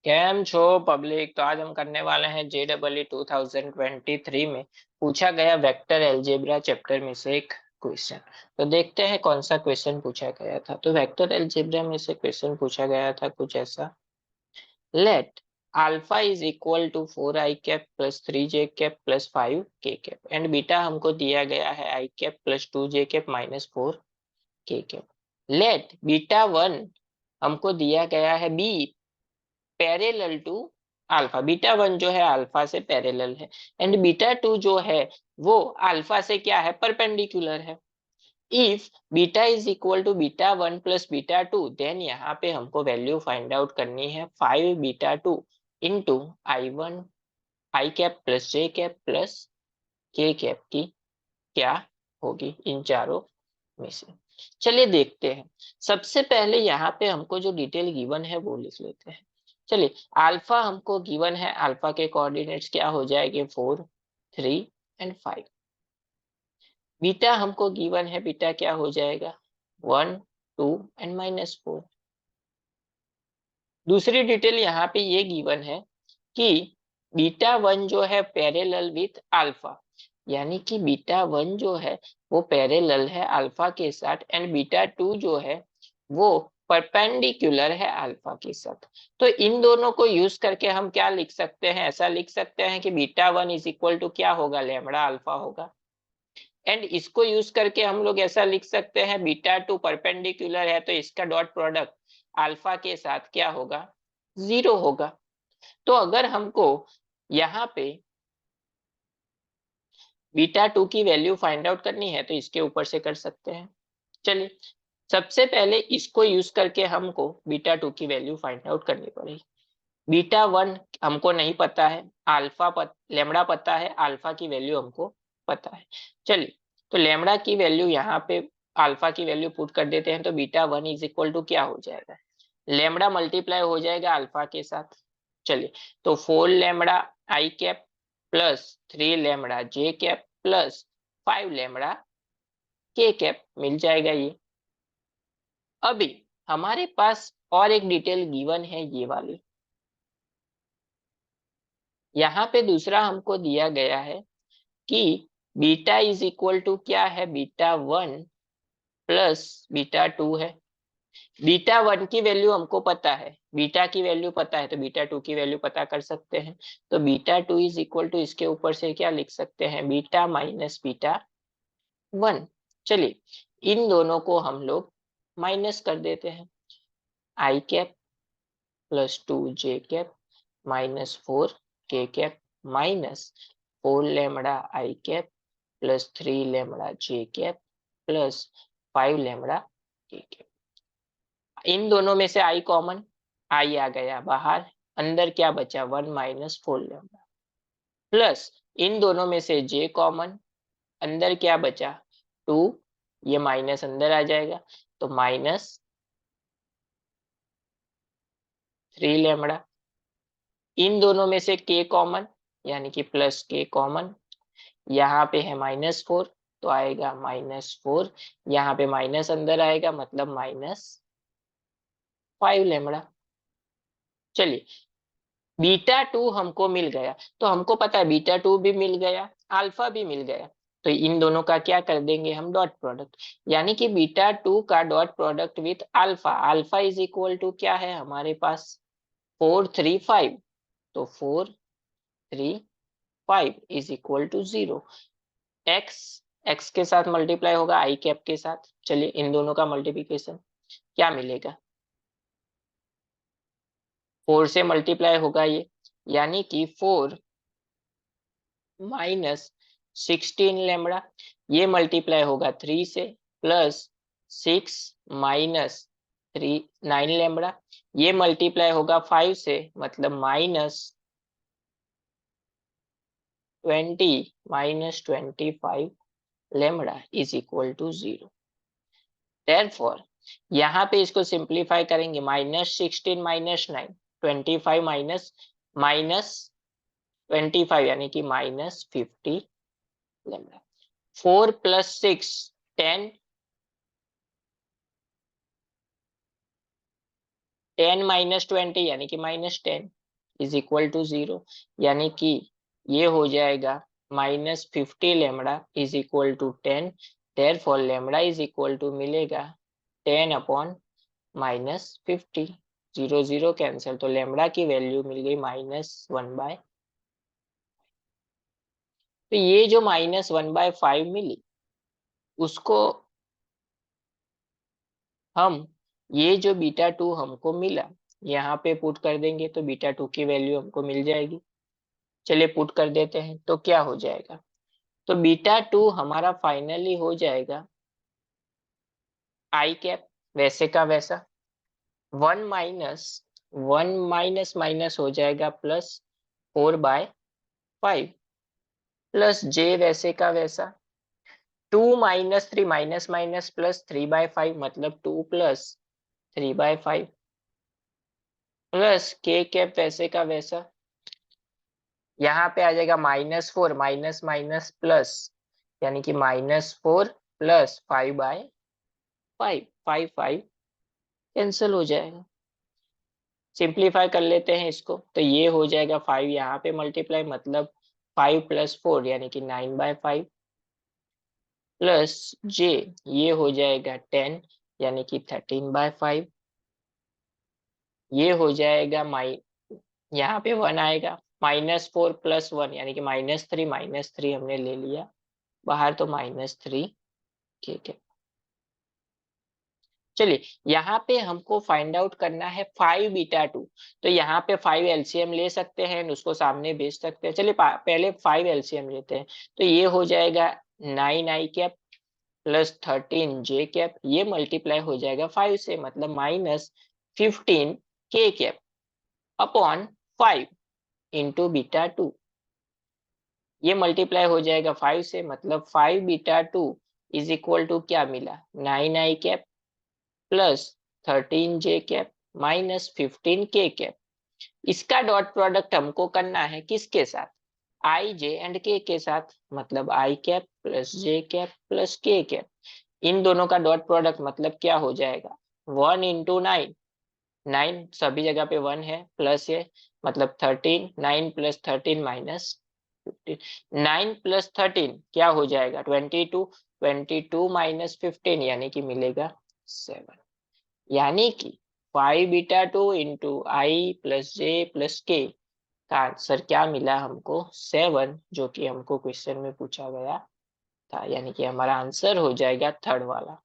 Cam छो public. तो आज हम करने वाले हैं JEE 2023 में पूछा गया वेक्टर अलजेब्रा चैप्टर में से एक क्वेश्चन। तो देखते हैं कौन सा क्वेश्चन पूछा गया था। तो वेक्टर अलजेब्रा में से क्वेश्चन पूछा गया था कुछ ऐसा। Let alpha is equal to 4i cap plus 3j cap plus 5k cap and beta हमको दिया गया है i cap plus 2j cap minus 4k cap. Let beta 1 हमको दिया गया है be parallel to alpha. Beta 1 जो है अल्फा से पैरेलल है एंड बीटा 2 जो है वो अल्फा से क्या है, परपेंडिकुलर है। If beta is equal to beta 1 plus beta 2 then यहाँ पे हमको वैल्यू फाइंड आउट करनी है 5 beta 2 into i1 I cap plus J cap plus K cap की क्या होगी इन चारों में से। चलिए देखते हैं। सबसे पहले यहाँ पे हमको जो डिटेल गिवन है वो लिख लेते हैं। चलिए, अल्फा हमको गिवन है, अल्फा के कोऑर्डिनेट्स क्या हो जाएंगे 4, 3 एंड 5। बीटा हमको गिवन है, बीटा क्या हो जाएगा 1, 2 एंड -4। दूसरी डिटेल यहाँ पे ये गिवन है कि बीटा 1 जो है पैरेलल विथ अल्फा, यानी कि बीटा 1 जो है वो पैरेलल है अल्फा के साथ एंड बीटा 2 जो है वो परपेंडिकुलर है अल्फा के साथ। तो इन दोनों को यूज करके हम क्या लिख सकते हैं, ऐसा लिख सकते हैं कि बीटा 1 इज इक्वल टू क्या होगा, लैम्बडा अल्फा होगा। एंड इसको यूज करके हम लोग ऐसा लिख सकते हैं बीटा 2 परपेंडिकुलर है तो इसका डॉट प्रोडक्ट अल्फा के साथ क्या होगा, 0 होगा। तो अगर हमको यहाँ पे बीटा 2 की वैल्यू फाइंड आउट करनी है तो इसके ऊपर से कर सकते हैं। चलिए, सबसे पहले इसको यूज करके हमको बीटा 2 की वैल्यू फाइंड आउट करनी पड़ेगी। बीटा 1 हमको नहीं पता है, लेमड़ा पता है, अल्फा की वैल्यू हमको पता है। चलिए, तो लेमड़ा की वैल्यू यहाँ पे अल्फा की वैल्यू पुट कर देते हैं तो बीटा 1 इज इक्वल टू क्या हो जाएगा, लेमड़ा मल्टीप्लाई हो जाएगा अल्फा के साथ। चलिए, तो 4 लेमड़ा आई कैप प्लस 3 लेमड़ा जे कैप प्लस 5 लेमड़ा के कैप मिल जाएगा ये। अभी हमारे पास और एक डिटेल गिवन है ये वाली। यहाँ पे दूसरा हमको दिया गया है कि बीटा इज इक्वल टू क्या है, बीटा 1 प्लस बीटा 2 है। बीटा 1 की वैल्यू हमको पता है, बीटा की वैल्यू पता है तो बीटा 2 की वैल्यू पता कर सकते हैं। तो बीटा 2 इज इक्वल टू इसके ऊपर से क्या लिख सकते हैं, बीटा माइनस बीटा 1। चलिए, इन दोनों को हम लोग माइनस कर देते हैं। आई कैप प्लस 2 जे कैप माइनस 4 के कैप माइनस 4 लेमड़ा आई कैप प्लस 3 लेमड़ा जे कैप प्लस 5 लेमड़ा के कैप। इन दोनों में से आई कॉमन, आई आ गया बाहर, अंदर क्या बचा 1 माइनस 4 लेमड़ा प्लस इन दोनों में से जे कॉमन, अंदर क्या बचा 2, ये माइनस अंदर आ जाएगा तो माइनस 3 लेमड़ा। इन दोनों में से के कॉमन यानी कि प्लस के कॉमन, यहाँ पे है -4 तो आएगा -4, यहाँ पे माइनस अंदर आएगा मतलब -5 लेमड़ा। चलिए, बीटा 2 हमको मिल गया, तो हमको पता है बीटा 2 भी मिल गया, अल्फा भी मिल गया। तो इन दोनों का क्या कर देंगे हम, डॉट प्रोडक्ट, यानी कि बीटा 2 का dot product with alpha. Alpha is equal to क्या है हमारे पास 4, 3, 5। तो 4, 3, 5 is equal to 0। X X के साथ मल्टीप्लाई होगा आई कैप के साथ। चलिए, इन दोनों का मल्टीप्लिकेशन क्या मिलेगा, 4 से मल्टीप्लाई होगा ये, यानी कि 4 माइनस 16 लेमड़ा, ये मल्टीप्लाई होगा 3 से प्लस 6 माइनस 3 9 लेमड़ा, ये मल्टीप्लाई होगा 5 से मतलब -20 -25 lambda is equal to 0। Therefore यहाँ पे इसको सिंप्लीफाई करेंगे, -16 -9 25 -25 यानी कि -50 लेमड़ा। 4 प्लस 6 10 10 माइनस 20 यानी कि -10 इज इक्वल टू 0, यानी कि ये हो जाएगा -50 lambda is equal to 10, therefore lambda is equal to मिलेगा 10 अपॉन -50, 0 0 कैंसिल, तो लेमड़ा की वैल्यू मिल गई -1/। तो ये जो -1/5 मिली उसको हम, ये जो β2 हमको मिला यहाँ पे पुट कर देंगे तो β2 की वैल्यू हमको मिल जाएगी। चलिए पुट कर देते हैं तो क्या हो जाएगा, तो β2 हमारा फाइनली हो जाएगा आई कैप वैसे का वैसा, 1 माइनस 1 माइनस माइनस हो जाएगा +4/5 प्लस जे वैसे का वैसा, 2 माइनस 3 माइनस माइनस +3/5 मतलब 2 +3/5 प्लस के कैप वैसे का वैसा, यहाँ पे आ जाएगा -4 माइनस माइनस प्लस, यानी कि -4 प्लस 5/5, 5 कैंसिल हो जाएगा। सिंप्लीफाई कर लेते हैं इसको तो ये हो जाएगा 5 यहाँ पे मल्टीप्लाई मतलब 5 + 4 यानी कि 9/5 प्लस जे ये हो जाएगा 10 यानी कि 13/5, ये हो जाएगा यहाँ पे 1 आएगा, -4 + 1 यानी कि -3 हमने ले लिया बाहर तो -3, ठीक है। चलिए यहाँ पे हमको फाइंड आउट करना है 5β2, तो यहाँ पे 5 एलसीएम ले सकते हैं उसको सामने भेज सकते हैं। चलिए पहले 5 एलसीएम लेते हैं तो ये हो जाएगा 9i cap plus 13j cap, ये मल्टीप्लाई हो जाएगा 5 से मतलब -15k कैप अपॉन 5 इंटू β2, ये मल्टीप्लाई हो जाएगा 5 से मतलब 5β2 इज इक्वल टू क्या मिला 9i cap plus 13j cap minus 15k cap. इसका डॉट प्रोडक्ट हमको करना है किसके साथ, आई जे एंड के साथ, मतलब आई cap plus J cap plus K cap, इन दोनों का डॉट प्रोडक्ट मतलब क्या हो जाएगा 1 इंटू 9, 9 सभी जगह पे 1 है प्लस है मतलब 13, 9 + 13 -15, 9 + 13 क्या हो जाएगा 22, 22 - 15 यानी कि मिलेगा 7, यानी कि 5β2 इंटू आई प्लस जे प्लस के का आंसर क्या मिला हमको 7, जो कि हमको क्वेश्चन में पूछा गया था, यानी कि हमारा आंसर हो जाएगा थर्ड वाला।